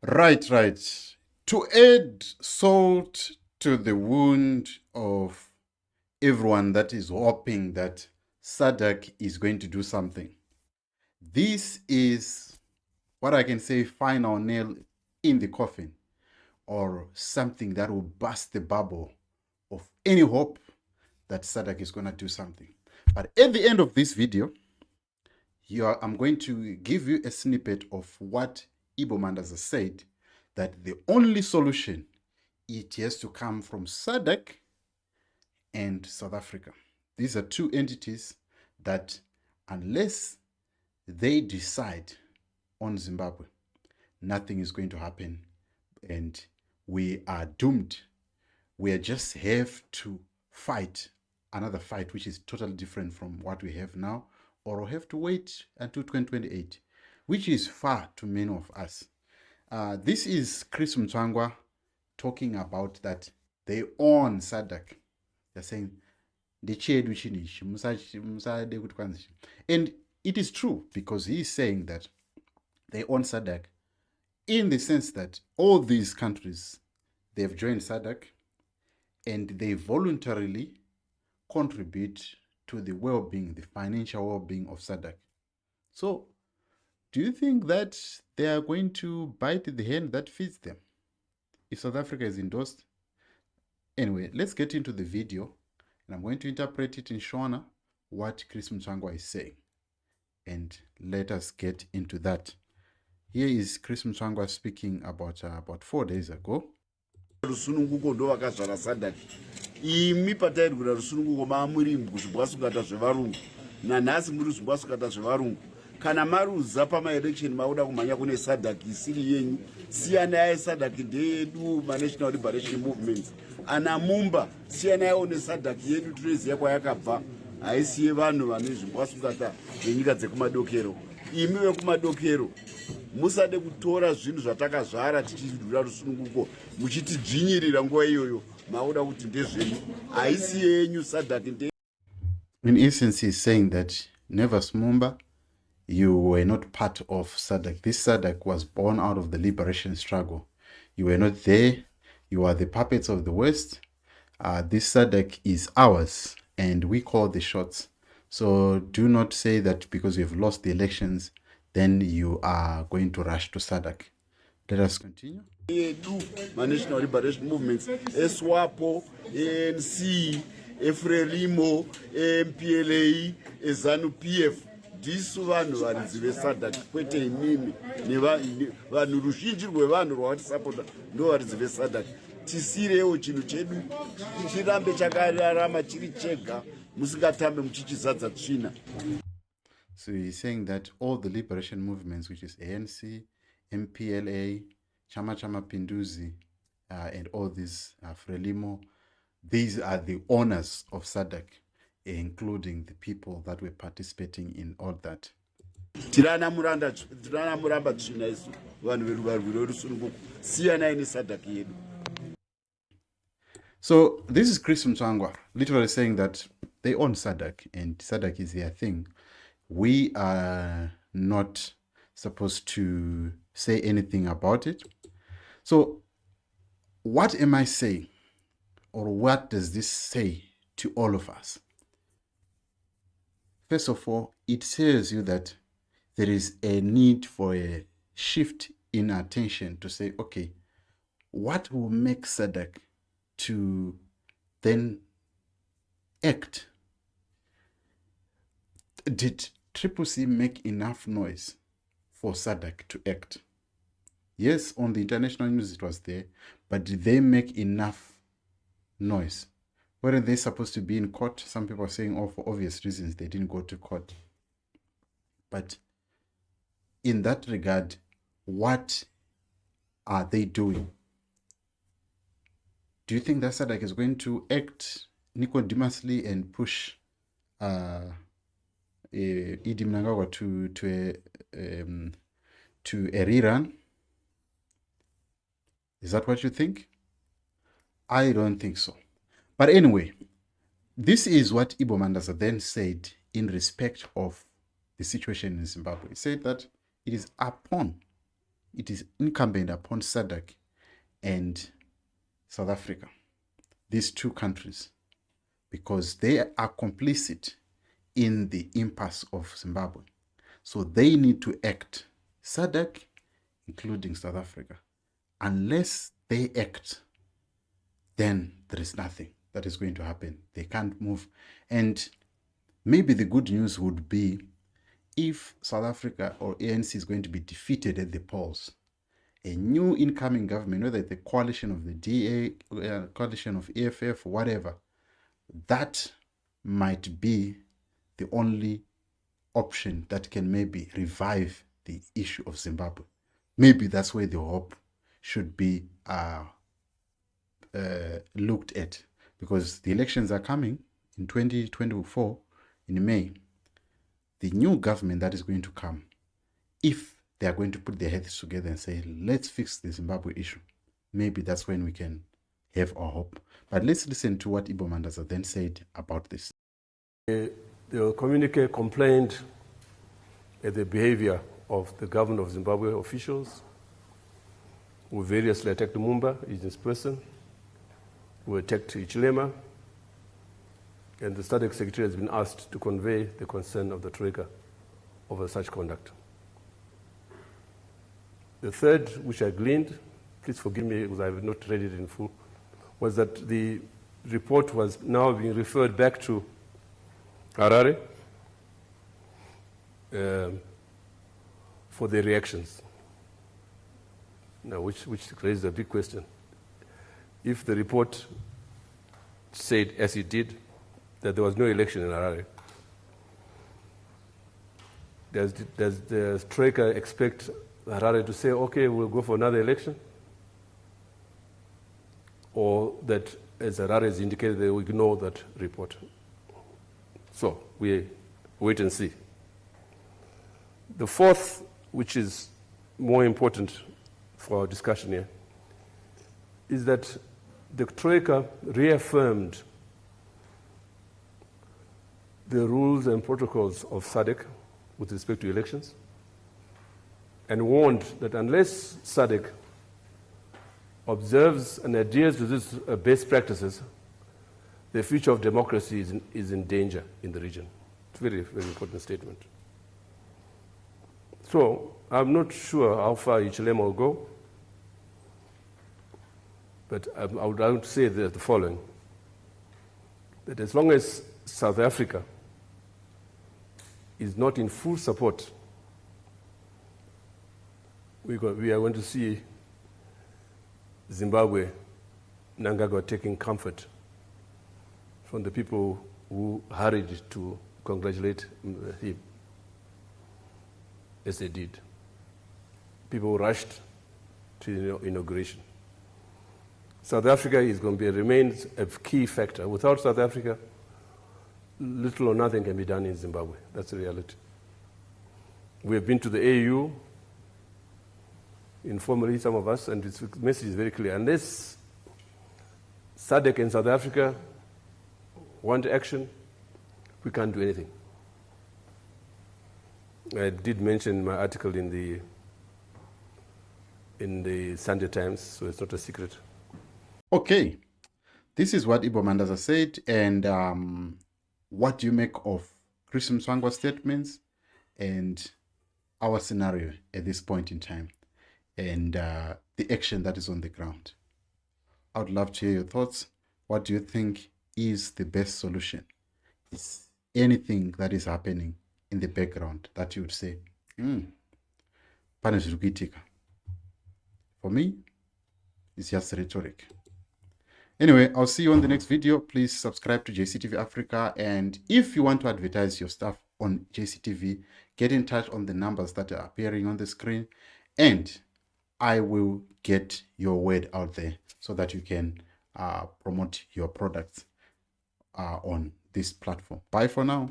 Right. To add salt to the wound of everyone that is hoping that SADC is going to do something. This is what I can say final nail in the coffin, or something that will burst the bubble of any hope that SADC is going to do something. But at the end of this video, I'm going to give you a snippet of what Ibo Mandas has said, that the only solution, it has to come from SADC and South Africa. These are two entities that, unless they decide on Zimbabwe, nothing is going to happen and we are doomed. We just have to fight another fight which is totally different from what we have now, or we'll have to wait until 2028, which is far too many of us. This is Chris Mutsvangwa talking about that they own SADC. They're saying, and it is true, because he is saying that they own SADC in the sense that all these countries, they've joined SADC and they voluntarily contribute to the well-being, the financial well-being of SADC. So, do you think that they are going to bite the hand that feeds them if South Africa is endorsed? Anyway, let's get into the video, and I'm going to interpret it in Shona, what Chris Mutsvangwa is saying, and let us get into that. Here is Chris Mutsvangwa speaking about 4 days ago. Rusununguko ndo vakazvara SADC. Imi patairwira rusununguko maamuri kuzvibwasukata zvevarungu, nanhasi muri zvibwasukata zvevarungu. Kana maruza pamaelection mauda kumhanya kune SADC isiri yenyu, siyanai SADC ndeyedu maNational Liberation Movements. Ana Mumba siyanaiwo neSADC yedu tinoziva kwayakabva, haisi yevanhu vane zvibwasukata zvenyika dzekumadokero. Imi vekumadokero musade kutora zvinhu zvatakazvara tichirwira rusununguko muchitidzvinyirira nguva iyoyo, mauda kuti ndezvenyu, haisi yenyu SADC. In essence, he's saying that Nevas Mumba, you were not part of SADC. This SADC was born out of the liberation struggle. You were not there. You are the puppets of the West. This SADC is ours, and we call the shots. So do not say that because you have lost the elections, then you are going to rush to SADC. Let us continue. National Liberation Movements, SWAPO, ANC, Frelimo, MPLA, ZANU-PF, ndisu vanhu varidzi veSADC, kwete imimi vanhu ruzhinji rwevanhu rwavatisapota ndo varidzi veSADC. Tisirewo chinhu chedu chirambe chakararama chiri chega, musingatambe muchichizadza tsvina. So he's saying that all the liberation movements, which is ANC, MPLA, Chama Pinduzi, and all these Frelimo, these are the owners of SADC, including the people that were participating in all that. Tirana muramba tsvina isu vanhu veruvarwiro rusununguko, siyanai neSADC yedu. So this is Chris Mutsvangwa literally saying that they own SADC and SADC is their thing. We are not supposed to say anything about it. So what am I saying? Or what does this say to all of us? First of all, it tells you that there is a need for a shift in attention to say, okay, what will make SADC to then act? Did Triple C make enough noise for SADC to act? Yes, on the international news it was there, but did they make enough noise? Weren't they supposed to be in court? Some people are saying, oh, for obvious reasons, they didn't go to court. But in that regard, what are they doing? Do you think that SADC is going to act nicodemously and push Idi Mnangagwa to a rerun? Is that what you think? I don't think so. But anyway, this is what Ibo Mandasa then said in respect of the situation in Zimbabwe. He said that it is upon it is incumbent upon SADC and South Africa, these two countries, because they are complicit in the impasse of Zimbabwe. So they need to act, SADC, including South Africa. Unless they act, then there is nothing that is going to happen. They can't move. And maybe the good news would be if South Africa or ANC is going to be defeated at the polls, a new incoming government, whether it's the coalition of the DA, coalition of EFF, whatever, that might be the only option that can maybe revive the issue of Zimbabwe. Maybe that's where the hope should be looked at, because the elections are coming in 2024 in May. The new government that is going to come, if they are going to put their heads together and say, let's fix the Zimbabwe issue, maybe that's when we can have our hope. But let's listen to what Ibo Mandaza then said about this. The communique complained at the behavior of the government of Zimbabwe officials who variously attacked Mumba, his person, who attacked Ichilema, and the SADC secretary has been asked to convey the concern of the Troika over such conduct. The third, which I gleaned, please forgive me because I have not read it in full, was that the report was now being referred back to Harare for the reactions. Now, which raises a big question. If the report said, as it did, that there was no election in Harare, does the Troika expect Harare to say, okay, we'll go for another election? Or that, as Harare has indicated, they will ignore that report? So we wait and see. The fourth, which is more important for our discussion here, is that the Troika reaffirmed the rules and protocols of SADC with respect to elections, and warned that unless SADC observes and adheres to these best practices, the future of democracy is in danger in the region. It's a very, very important statement. So I'm not sure how far Ichilema will go, but I would like to say the following, that as long as South Africa is not in full support, we are going to see Zimbabwe, Mnangagwa taking comfort from the people who hurried to congratulate him, as they did. People rushed to the inauguration. South Africa is going to remains a key factor. Without South Africa, little or nothing can be done in Zimbabwe. That's the reality. We have been to the AU, informally, some of us, and its message is very clear. Unless SADC and South Africa want action, we can't do anything. I did mention my article in the Sunday Times, so it's not a secret. Okay, this is what Ibo Mandaza said, and what do you make of Chris Mutsvangwa's statements and our scenario at this point in time, and the action that is on the ground? I would love to hear your thoughts. What do you think is the best solution? Is anything that is happening in the background that you would say, pane zviri kuitika? For me, it's just rhetoric. Anyway, I'll see you on the next video. Please subscribe to JCTV Africa, and if you want to advertise your stuff on JCTV, get in touch on the numbers that are appearing on the screen, and I will get your word out there so that you can promote your products on this platform. Bye for now.